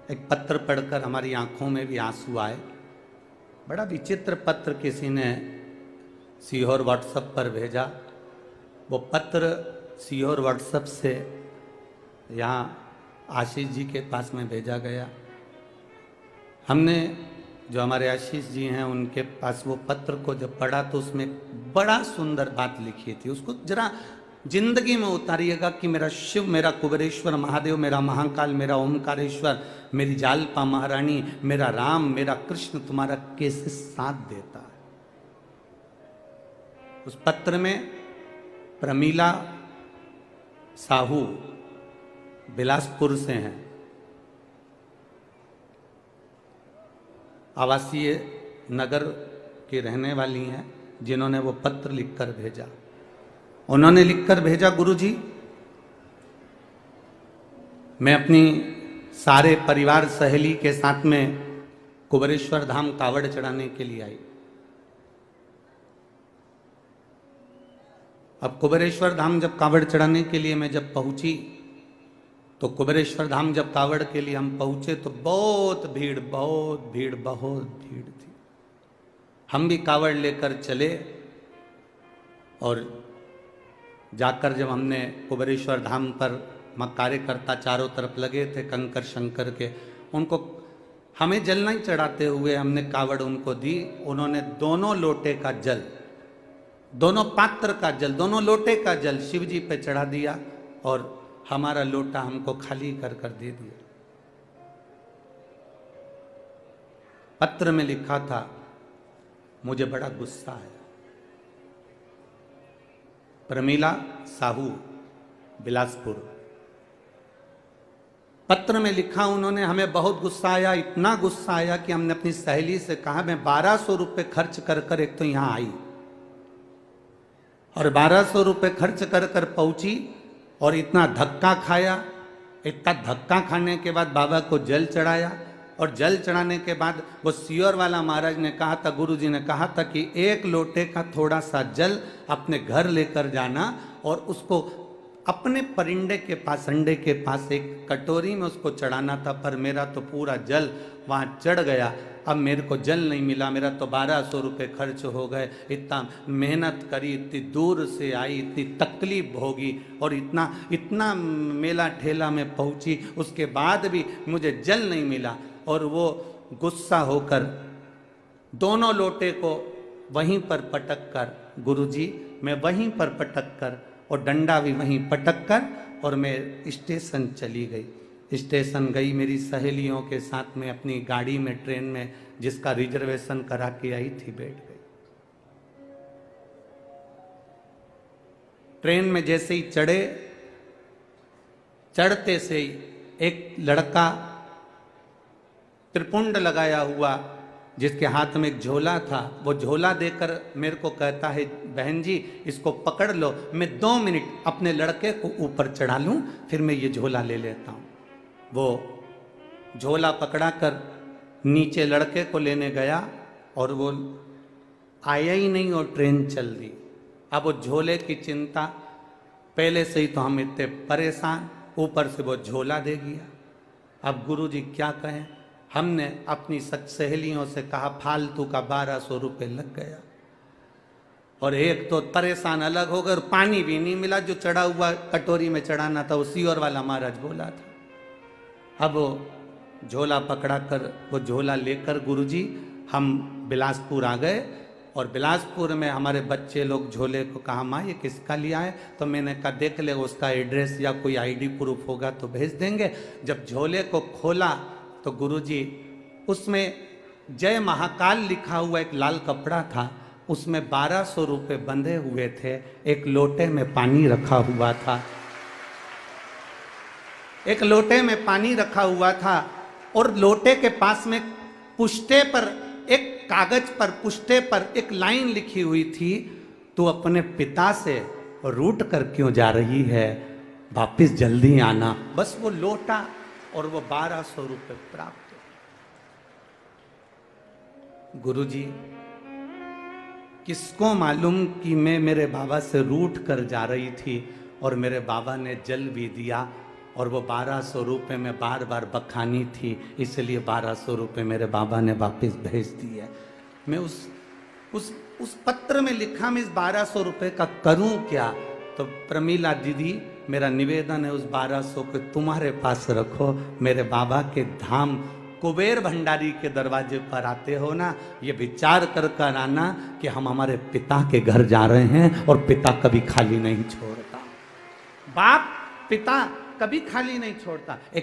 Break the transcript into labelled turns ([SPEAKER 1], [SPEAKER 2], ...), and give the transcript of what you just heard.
[SPEAKER 1] एक पत्र पढ़कर हमारी आंखों में भी आंसू आए। बड़ा विचित्र पत्र किसी ने सीहोर व्हाट्सएप पर भेजा। वो पत्र सीहोर व्हाट्सएप से यहाँ आशीष जी के पास में भेजा गया। हमने जो हमारे आशीष जी हैं उनके पास वो पत्र को जब पढ़ा तो उसमें बड़ा सुंदर बात लिखी थी। उसको जरा जिंदगी में उतारिएगा कि मेरा शिव, मेरा कुबेरेश्वर महादेव, मेरा महाकाल, मेरा ओमकारेश्वर, मेरी जालपा महारानी, मेरा राम, मेरा कृष्ण तुम्हारा कैसे साथ देता है। उस पत्र में प्रमीला साहू बिलासपुर से हैं, आवासीय नगर की रहने वाली हैं, जिन्होंने वो पत्र लिखकर भेजा। उन्होंने लिखकर भेजा, गुरुजी मैं अपनी सारे परिवार सहेली के साथ में कुबेरेश्वर धाम कावड़ चढ़ाने के लिए आई। अब कुबेरेश्वर धाम जब कावड़ चढ़ाने के लिए मैं जब पहुंची तो कुबेरेश्वर धाम जब कावड़ के लिए हम पहुंचे तो बहुत भीड़ थी। हम भी कावड़ लेकर चले और जाकर जब हमने कुबेरेश्वर धाम पर कार्यकर्ता चारों तरफ लगे थे कंकर शंकर के, उनको हमें जल नहीं चढ़ाते हुए हमने कावड़ उनको दी। उन्होंने दोनों लोटे का जल, दोनों पात्र का जल, दोनों लोटे का जल शिव जी पे चढ़ा दिया और हमारा लोटा हमको खाली कर कर दे दिया। पत्र में लिखा था, मुझे बड़ा गुस्सा आया। प्रमीला साहू बिलासपुर, पत्र में लिखा उन्होंने, हमें बहुत गुस्सा आया, इतना गुस्सा आया कि हमने अपनी सहेली से कहा मैं 1200 रुपये खर्च कर कर एक तो यहां आई और 1200 रुपये खर्च कर कर पहुंची और इतना धक्का खाया। इतना धक्का खाने के बाद बाबा को जल चढ़ाया और जल चढ़ाने के बाद वो सीहोर वाला महाराज ने कहा था, गुरु जी ने कहा था कि एक लोटे का थोड़ा सा जल अपने घर लेकर जाना और उसको अपने परिंदे के पास, अंडे के पास एक कटोरी में उसको चढ़ाना था। पर मेरा तो पूरा जल वहाँ चढ़ गया, अब मेरे को जल नहीं मिला, मेरा तो 1200 रुपये खर्च हो गए। इतना मेहनत करी, इतनी दूर से आई, इतनी तकलीफ भोगी और इतना मेला ठेला में पहुँची, उसके बाद भी मुझे जल नहीं मिला। और वो गुस्सा होकर दोनों लोटे को वहीं पर पटक कर, गुरुजी मैं वहीं पर पटक कर और डंडा भी वहीं पटक कर और मैं स्टेशन चली गई। स्टेशन गई मेरी सहेलियों के साथ में अपनी गाड़ी में, ट्रेन में जिसका रिजर्वेशन करा के आई थी, बैठ गई। ट्रेन में जैसे ही चढ़े, चढ़ते से ही एक लड़का त्रिपुंड लगाया हुआ जिसके हाथ में एक झोला था, वो झोला देकर मेरे को कहता है, बहन जी इसको पकड़ लो, मैं 2 मिनट अपने लड़के को ऊपर चढ़ा लूं, फिर मैं ये झोला ले लेता हूं। वो झोला पकड़ा कर नीचे लड़के को लेने गया और वो आया ही नहीं और ट्रेन चल दी। अब वो झोले की चिंता, पहले से ही तो हम इतने परेशान, ऊपर से वो झोला दे गया। अब गुरुजी क्या कहें, हमने अपनी सहेलियों से कहा फालतू का 1200 रुपये लग गया और एक तो परेशान अलग हो गए और पानी भी नहीं मिला, जो चढ़ा हुआ कटोरी में चढ़ाना था वो सीहोर वाला महाराज बोला था। अब वो झोला पकड़ा कर, वो झोला लेकर गुरुजी हम बिलासपुर आ गए और बिलासपुर में हमारे बच्चे लोग झोले को कहा, माँ ये किसका लिया है? तो मैंने कहा देख ले, उसका एड्रेस या कोई आईडी प्रूफ होगा तो भेज देंगे। जब झोले को खोला तो गुरुजी उसमें जय महाकाल लिखा हुआ एक लाल कपड़ा था, उसमें 1200 रुपये बंधे हुए थे, एक लोटे में पानी रखा हुआ था, एक लोटे में पानी रखा हुआ था और लोटे के पास में पुष्टे पर, एक कागज पर पुष्टे पर एक लाइन लिखी हुई थी, तू अपने पिता से रूठ कर क्यों जा रही है, वापिस जल्दी आना। बस वो लोटा और वो 1200 रुपये प्राप्त। गुरुजी किसको मालूम कि मैं मेरे बाबा से रूठ कर जा रही थी और मेरे बाबा ने जल भी दिया और वो 1200 रुपये में बार बार बखानी थी, इसलिए 1200 रुपये मेरे बाबा ने वापस भेज दिए। मैं उस पत्र में लिखा मैं इस 1200 रुपये का करूं क्या? तो प्रमीला दीदी, मेरा निवेदन है उस 1200 को तुम्हारे पास रखो। मेरे बाबा के धाम कुबेर भंडारी के दरवाजे पर आते हो ना, ये विचार कर कर आना कि हम हमारे पिता के घर जा रहे हैं और पिता कभी खाली नहीं छोड़ता। बाप पिता कभी खाली नहीं छोड़ता।